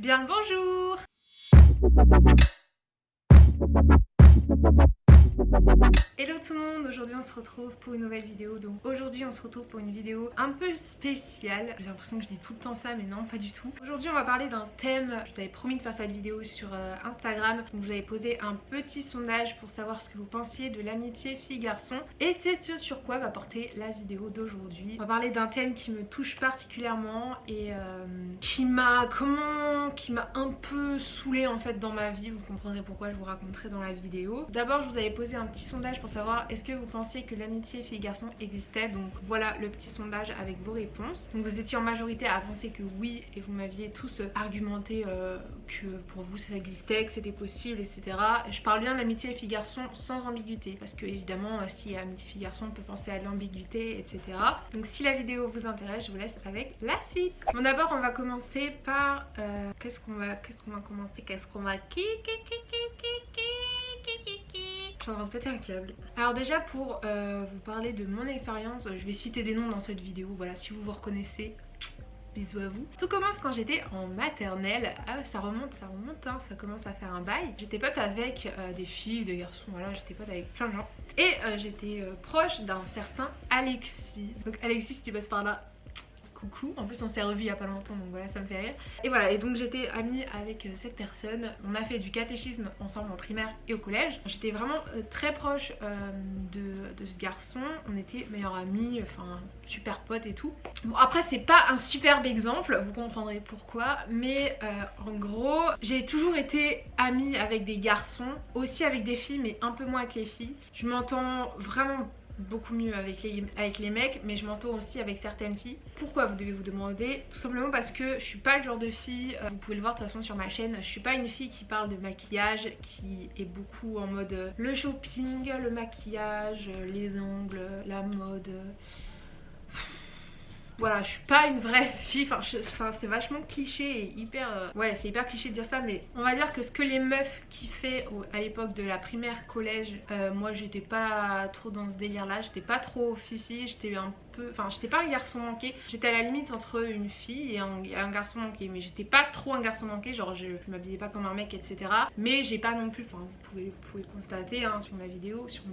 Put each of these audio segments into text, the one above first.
Bien le bonjour. Hello tout le monde, aujourd'hui on se retrouve pour une nouvelle vidéo. Donc aujourd'hui on se retrouve pour une vidéo un peu spéciale. J'ai l'impression que je dis tout le temps ça mais non, pas du tout. Aujourd'hui on va parler d'un thème. Je vous avais promis de faire cette vidéo sur Instagram. Donc je vous avais posé un petit sondage pour savoir ce que vous pensiez de l'amitié fille-garçon. Et c'est ce sur quoi va porter la vidéo d'aujourd'hui. On va parler d'un thème qui me touche particulièrement et qui m'a un peu saoulée en fait dans ma vie. Vous comprendrez pourquoi, je vous raconterai dans la vidéo. D'abord je vous avais posé un petit sondage pour savoir est-ce que vous pensiez que l'amitié fille-garçon existait. Donc voilà le petit sondage avec vos réponses. Donc vous étiez en majorité à penser que oui et vous m'aviez tous argumenté que pour vous ça existait, que c'était possible, etc. Je parle bien de l'amitié fille-garçon sans ambiguïté parce que évidemment si amitié fille-garçon on peut penser à de l'ambiguïté, etc. Donc si la vidéo vous intéresse, je vous laisse avec la suite. Bon d'abord on va commencer par qu'est-ce qu'on va je suis en train de péter un câble. Alors déjà pour vous parler de mon expérience, je vais citer des noms dans cette vidéo, voilà, si vous vous reconnaissez, bisous à vous. Tout commence quand j'étais en maternelle. Ah ça remonte hein, ça commence à faire un bail. J'étais pote avec des filles, des garçons, voilà, j'étais pote avec plein de gens. Et j'étais proche d'un certain Alexis. Donc Alexis si tu passes par là, coucou. En plus on s'est revus il y a pas longtemps donc voilà ça me fait rire. Et voilà, et donc j'étais amie avec cette personne. On a fait du catéchisme ensemble en primaire et au collège. J'étais vraiment très proche de ce garçon. On était meilleurs amis, enfin super potes et tout. Bon après c'est pas un superbe exemple, vous comprendrez pourquoi. Mais en gros j'ai toujours été amie avec des garçons, aussi avec des filles mais un peu moins avec les filles. Je m'entends vraiment beaucoup mieux avec les mecs, mais je m'entends aussi avec certaines filles. Pourquoi, vous devez vous demander? Tout simplement parce que je suis pas le genre de fille, vous pouvez le voir de toute façon sur ma chaîne, je suis pas une fille qui parle de maquillage, qui est beaucoup en mode le shopping, le maquillage, les ongles, la mode. Voilà, je suis pas une vraie fille, enfin c'est vachement cliché et hyper... ouais, c'est hyper cliché de dire ça, mais on va dire que ce que les meufs kiffaient à l'époque de la primaire, collège, moi j'étais pas trop dans ce délire-là, j'étais pas trop fifi, j'étais un peu... Enfin, j'étais pas un garçon manqué, j'étais à la limite entre une fille et un garçon manqué, mais j'étais pas trop un garçon manqué, genre je m'habillais pas comme un mec, etc. Mais j'ai pas non plus, enfin vous pouvez le constater hein, sur ma vidéo, sur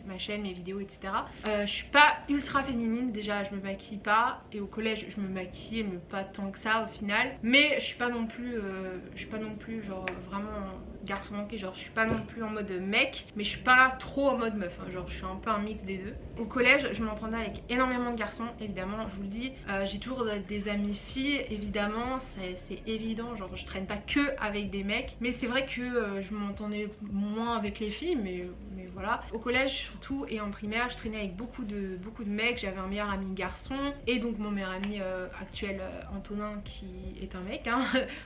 ma chaîne, mes vidéos, etc. Je suis pas ultra féminine, déjà je me maquille pas. Et au collège je me maquillais mais pas tant que ça au final, mais je suis pas non plus genre vraiment garçon manqué, genre je suis pas non plus en mode mec mais je suis pas trop en mode meuf hein. Genre je suis un peu un mix des deux. Au collège je m'entendais avec énormément de garçons, évidemment je vous le dis, j'ai toujours des amies filles évidemment, c'est évident, genre je traîne pas que avec des mecs, mais c'est vrai que je m'entendais moins avec les filles, mais voilà. Au collège surtout et en primaire je traînais avec beaucoup de mecs, j'avais un meilleur ami garçon et donc mon meilleur ami actuel Antonin qui est un mec hein,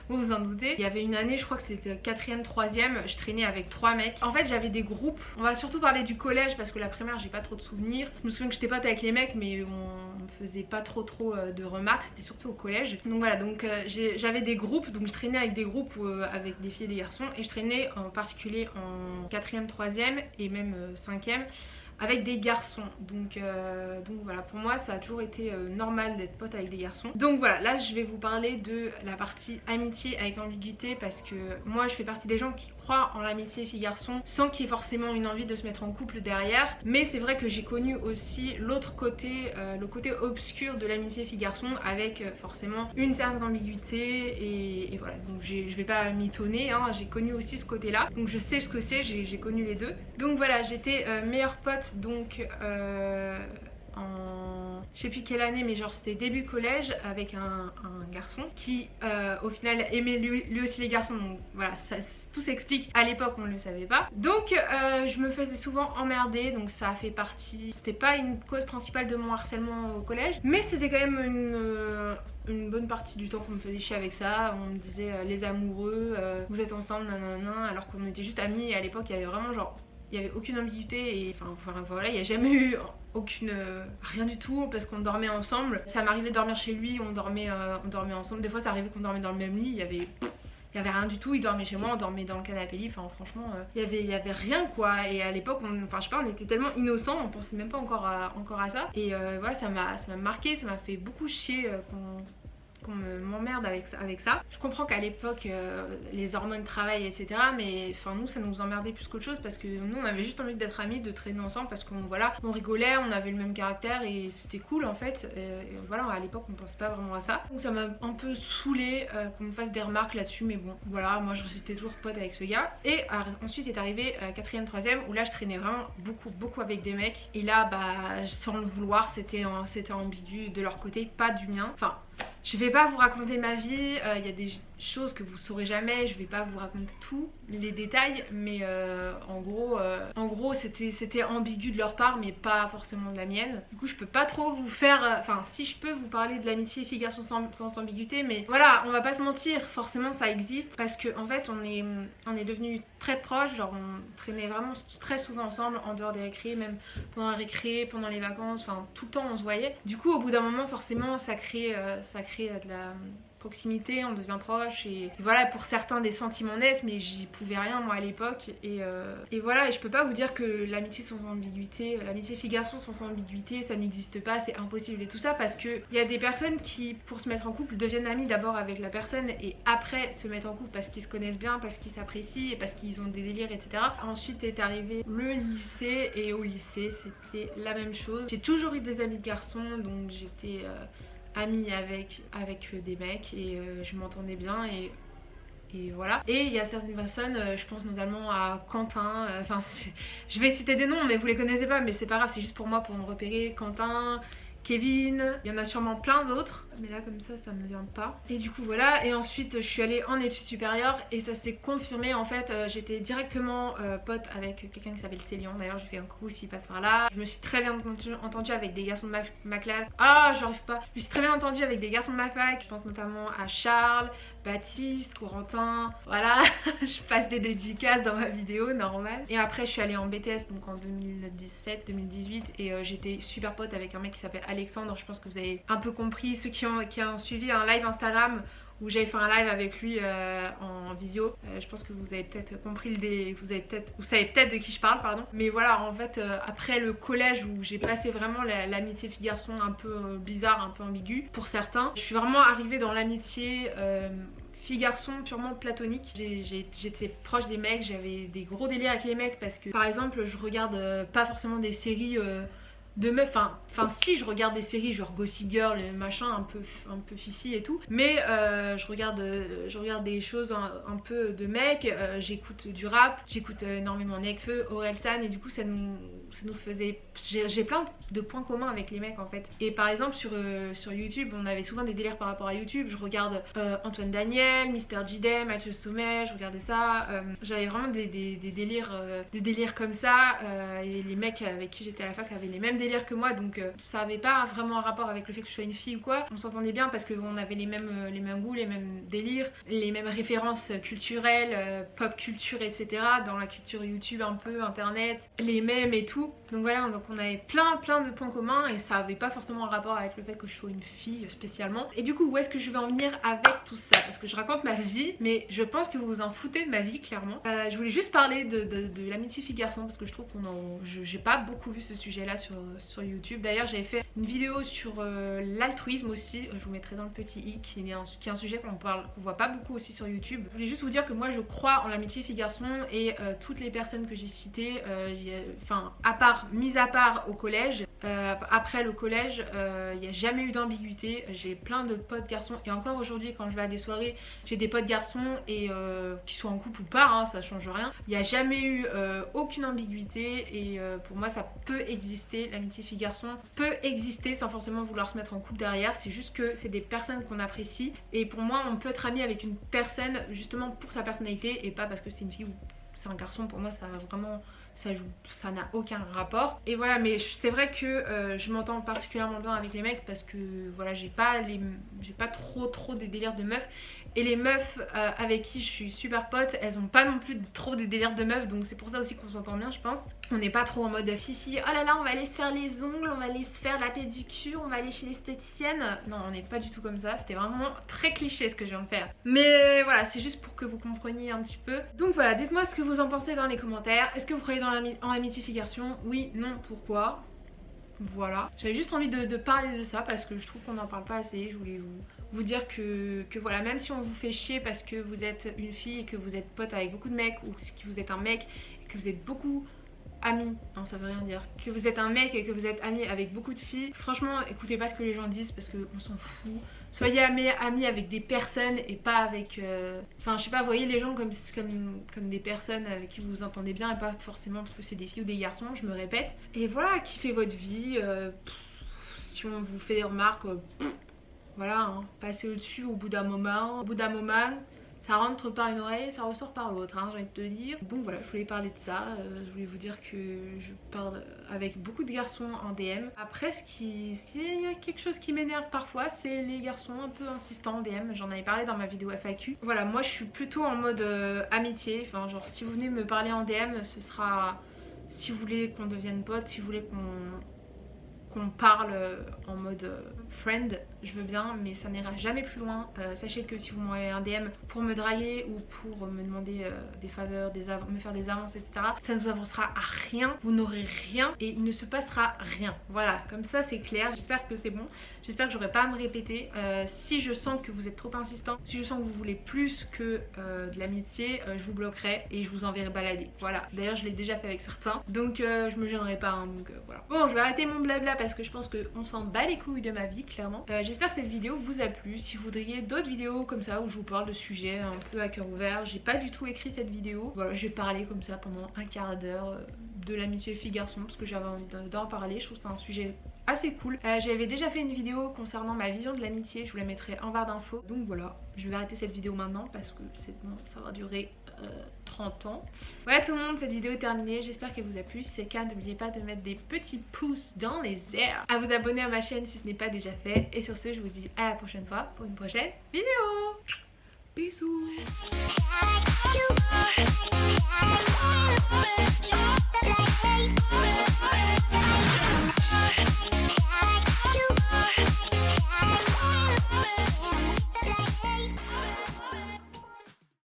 vous vous en doutez. Il y avait une année, je crois que c'était 4ème, 3ème, je traînais avec 3 mecs. En fait j'avais des groupes, on va surtout parler du collège parce que la primaire j'ai pas trop de souvenirs. Je me souviens que j'étais pote avec les mecs mais on me faisait pas trop de remarques, c'était surtout au collège. Donc voilà, donc j'avais des groupes, donc je traînais avec des groupes avec des filles et des garçons et je traînais en particulier en 4ème, 3ème et même 5ème avec des garçons, donc voilà, pour moi ça a toujours été normal d'être pote avec des garçons. Donc voilà, là je vais vous parler de la partie amitié avec ambiguïté parce que moi je fais partie des gens qui croient en l'amitié fille-garçon sans qu'il y ait forcément une envie de se mettre en couple derrière, mais c'est vrai que j'ai connu aussi l'autre côté, le côté obscur de l'amitié fille-garçon avec forcément une certaine ambiguïté et voilà, donc je vais pas mitonner, hein, j'ai connu aussi ce côté là, donc je sais ce que c'est, j'ai connu les deux. Donc voilà, j'étais meilleure pote donc en je sais plus quelle année, mais genre c'était début collège avec un garçon qui au final aimait lui aussi les garçons, donc voilà, tout s'explique. À l'époque on ne le savait pas, donc je me faisais souvent emmerder, donc ça a fait partie, c'était pas une cause principale de mon harcèlement au collège, mais c'était quand même une bonne partie du temps qu'on me faisait chier avec ça. On me disait les amoureux, vous êtes ensemble nanana, alors qu'on était juste amis et à l'époque il y avait vraiment genre il n'y avait aucune ambiguïté et enfin voilà, il n'y a jamais eu rien du tout parce qu'on dormait ensemble. Ça m'arrivait de dormir chez lui, on dormait ensemble. Des fois ça arrivait qu'on dormait dans le même lit, il y avait rien du tout, il dormait chez moi, on dormait dans le canapé lit, enfin franchement il y avait rien quoi. Et à l'époque je sais pas, on était tellement innocents, on pensait même pas encore à ça. Et voilà, ça m'a marqué, ça m'a fait beaucoup chier m'emmerde avec ça. Je comprends qu'à l'époque les hormones travaillent, etc. Mais enfin nous ça nous emmerdait plus qu'autre chose parce que nous on avait juste envie d'être amis, de traîner ensemble parce qu'on voilà, on rigolait, on avait le même caractère et c'était cool en fait. Et voilà, à l'époque on pensait pas vraiment à ça. Donc ça m'a un peu saoulé qu'on me fasse des remarques là-dessus, mais bon voilà, moi je restais toujours pote avec ce gars. Et ensuite est arrivé 4ème, 3ème où là je traînais vraiment beaucoup avec des mecs. Et là bah sans le vouloir c'était ambigu de leur côté, pas du mien. Enfin, je vais pas vous raconter ma vie, il y a des choses que vous saurez jamais, je vais pas vous raconter tous les détails, mais en gros c'était ambigu de leur part, mais pas forcément de la mienne. Du coup, je peux pas trop vous faire, enfin si je peux vous parler de l'amitié fille-garçon sans ambiguïté, mais voilà, on va pas se mentir, forcément ça existe parce que en fait on est devenus très proches, genre on traînait vraiment très souvent ensemble en dehors des récrés, même pendant la récré, pendant les vacances, enfin tout le temps on se voyait. Du coup, au bout d'un moment, forcément ça crée de la proximité, on devient proche et voilà, pour certains des sentiments naissent, mais j'y pouvais rien moi à l'époque et voilà, et je peux pas vous dire que l'amitié sans ambiguïté, l'amitié fille-garçon sans ambiguïté ça n'existe pas, c'est impossible et tout ça parce que il y a des personnes qui pour se mettre en couple deviennent amis d'abord avec la personne et après se mettent en couple parce qu'ils se connaissent bien, parce qu'ils s'apprécient et parce qu'ils ont des délires, etc. Ensuite est arrivé le lycée et au lycée c'était la même chose. J'ai toujours eu des amis de garçons, donc j'étais amie avec des mecs et je m'entendais bien et voilà. Et il y a certaines personnes, je pense notamment à Quentin, enfin je vais citer des noms mais vous les connaissez pas, mais c'est pas grave, c'est juste pour moi pour me repérer. Quentin, Kevin, il y en a sûrement plein d'autres, mais là comme ça me vient pas. Et du coup voilà, et ensuite je suis allée en études supérieures et ça s'est confirmé en fait, j'étais directement pote avec quelqu'un qui s'appelle Célian, d'ailleurs j'ai fait un coucou s'il passe par là. Je me suis très bien entendue avec des garçons de ma classe, j'arrive pas. Je me suis très bien entendue avec des garçons de ma fac, je pense notamment à Charles, Baptiste, Corentin, voilà, je passe des dédicaces dans ma vidéo, normal. Et après je suis allée en BTS, donc en 2017-2018 et j'étais super pote avec un mec qui s'appelle Alexandre, je pense que vous avez un peu compris, ceux qui ont suivi un live Instagram où j'avais fait un live avec lui en visio. Je pense que vous avez peut-être compris vous savez peut-être de qui je parle, pardon. Mais voilà, en fait, après le collège où j'ai passé vraiment l'amitié fille-garçon un peu bizarre, un peu ambiguë pour certains, je suis vraiment arrivée dans l'amitié fille-garçon purement platonique. J'étais proche des mecs, j'avais des gros délires avec les mecs parce que, par exemple, je regarde pas forcément des séries de meufs, enfin si je regarde des séries genre Gossip Girl, machin, un peu fifi et tout, mais je regarde des choses un peu de mecs, j'écoute du rap, j'écoute énormément Nekfeu, Orelsan et du coup ça nous faisait, j'ai plein de points communs avec les mecs en fait. Et par exemple sur YouTube, on avait souvent des délires par rapport à YouTube, je regarde Antoine Daniel, Mister J.D, Mathieu Sommet, je regardais ça, j'avais vraiment des délires comme ça, et les mecs avec qui j'étais à la fac avaient les mêmes délires que moi, donc ça avait pas vraiment un rapport avec le fait que je sois une fille ou quoi. On s'entendait bien parce qu'on avait les mêmes goûts, les mêmes délires, les mêmes références culturelles, pop culture, etc. Dans la culture YouTube un peu, internet, les mêmes et tout. Donc voilà, donc on avait plein de points communs et ça avait pas forcément un rapport avec le fait que je sois une fille spécialement. Et du coup, où est-ce que je vais en venir avec tout ça? Parce que je raconte ma vie, mais je pense que vous vous en foutez de ma vie, clairement. Je voulais juste parler de l'amitié fille-garçon parce que je trouve j'ai pas beaucoup vu ce sujet-là sur YouTube. D'ailleurs, j'avais fait une vidéo sur l'altruisme aussi, je vous mettrai dans le petit i, qui est un sujet qu'on voit pas beaucoup aussi sur YouTube. Je voulais juste vous dire que moi je crois en l'amitié fille-garçon et toutes les personnes que j'ai citées, mis à part au collège, après le collège, il n'y a jamais eu d'ambiguïté. J'ai plein de potes garçons et encore aujourd'hui quand je vais à des soirées, j'ai des potes garçons et qu'ils soient en couple ou pas, ça change rien. Il n'y a jamais eu aucune ambiguïté et pour moi ça peut exister, l'amitié fille-garçon peut exister sans forcément vouloir se mettre en couple derrière, c'est juste que c'est des personnes qu'on apprécie et pour moi on peut être ami avec une personne justement pour sa personnalité et pas parce que c'est une fille ou c'est un garçon. Pour moi ça n'a aucun rapport et voilà, mais c'est vrai que je m'entends particulièrement bien avec les mecs parce que voilà, j'ai pas trop des délires de meufs et les meufs avec qui je suis super pote, elles ont pas non plus trop des délires de meufs, donc c'est pour ça aussi qu'on s'entend bien, je pense. On n'est pas trop en mode fifi, oh là là on va aller se faire les ongles, on va aller se faire la pédicure, on va aller chez l'esthéticienne. Non, on n'est pas du tout comme ça, c'était vraiment très cliché ce que je viens de faire, mais voilà, c'est juste pour que vous compreniez un petit peu. Donc voilà, dites-moi ce que vous en pensez dans les commentaires. Est-ce que vous croyez en l'amitié fille-garçon? Oui, non, pourquoi? Voilà, j'avais juste envie de parler de ça parce que je trouve qu'on n'en parle pas assez. Je voulais vous dire que voilà, même si on vous fait chier parce que vous êtes une fille et que vous êtes pote avec beaucoup de mecs, ou que vous êtes un mec et que vous êtes beaucoup amis, non ça veut rien dire, que vous êtes un mec et que vous êtes ami avec beaucoup de filles, franchement écoutez pas ce que les gens disent parce qu'on s'en fout. Soyez amis avec des personnes et pas avec... Enfin je sais pas, voyez les gens comme des personnes avec qui vous vous entendez bien et pas forcément parce que c'est des filles ou des garçons, je me répète. Et voilà, kiffez votre vie, si on vous fait des remarques, voilà, hein, passez au-dessus au bout d'un moment. Au bout d'un moment, ça rentre par une oreille, ça ressort par l'autre, hein, j'ai envie de te dire. Donc voilà, je voulais parler de ça. Je voulais vous dire que je parle avec beaucoup de garçons en DM. Après, s'il y a quelque chose qui m'énerve parfois, c'est les garçons un peu insistants en DM. J'en avais parlé dans ma vidéo FAQ. Voilà, moi je suis plutôt en mode amitié. Enfin, genre, si vous venez me parler en DM, ce sera... Si vous voulez qu'on devienne potes, si vous voulez qu'on parle en mode friend, je veux bien, mais ça n'ira jamais plus loin. Sachez que si vous m'envoyez un DM pour me draguer ou pour me demander des faveurs, me faire des avances, etc., ça ne vous avancera à rien, vous n'aurez rien et il ne se passera rien. Voilà, comme ça c'est clair, j'espère que c'est bon, j'espère que j'aurai pas à me répéter. Si je sens que vous êtes trop insistant, si je sens que vous voulez plus que de l'amitié, je vous bloquerai et je vous enverrai balader. Voilà, d'ailleurs je l'ai déjà fait avec certains, donc je me gênerai pas, hein, donc voilà. Bon, je vais arrêter mon blabla parce que je pense qu'on s'en bat les couilles de ma vie, clairement. J'espère que cette vidéo vous a plu. Si vous voudriez d'autres vidéos comme ça où je vous parle de sujets un peu à cœur ouvert, j'ai pas du tout écrit cette vidéo. Voilà, j'ai parlé comme ça pendant un quart d'heure de l'amitié fille-garçon parce que j'avais envie d'en parler. Je trouve que c'est un sujet assez cool. J'avais déjà fait une vidéo concernant ma vision de l'amitié, je vous la mettrai en barre d'infos. Donc voilà, je vais arrêter cette vidéo maintenant parce que c'est bon, ça va durer 30 ans. Voilà tout le monde, cette vidéo est terminée, j'espère qu'elle vous a plu. Si c'est le cas, n'oubliez pas de mettre des petits pouces dans les airs, à vous abonner à ma chaîne si ce n'est pas déjà fait. Et sur ce, je vous dis à la prochaine fois pour une prochaine vidéo. Bisous.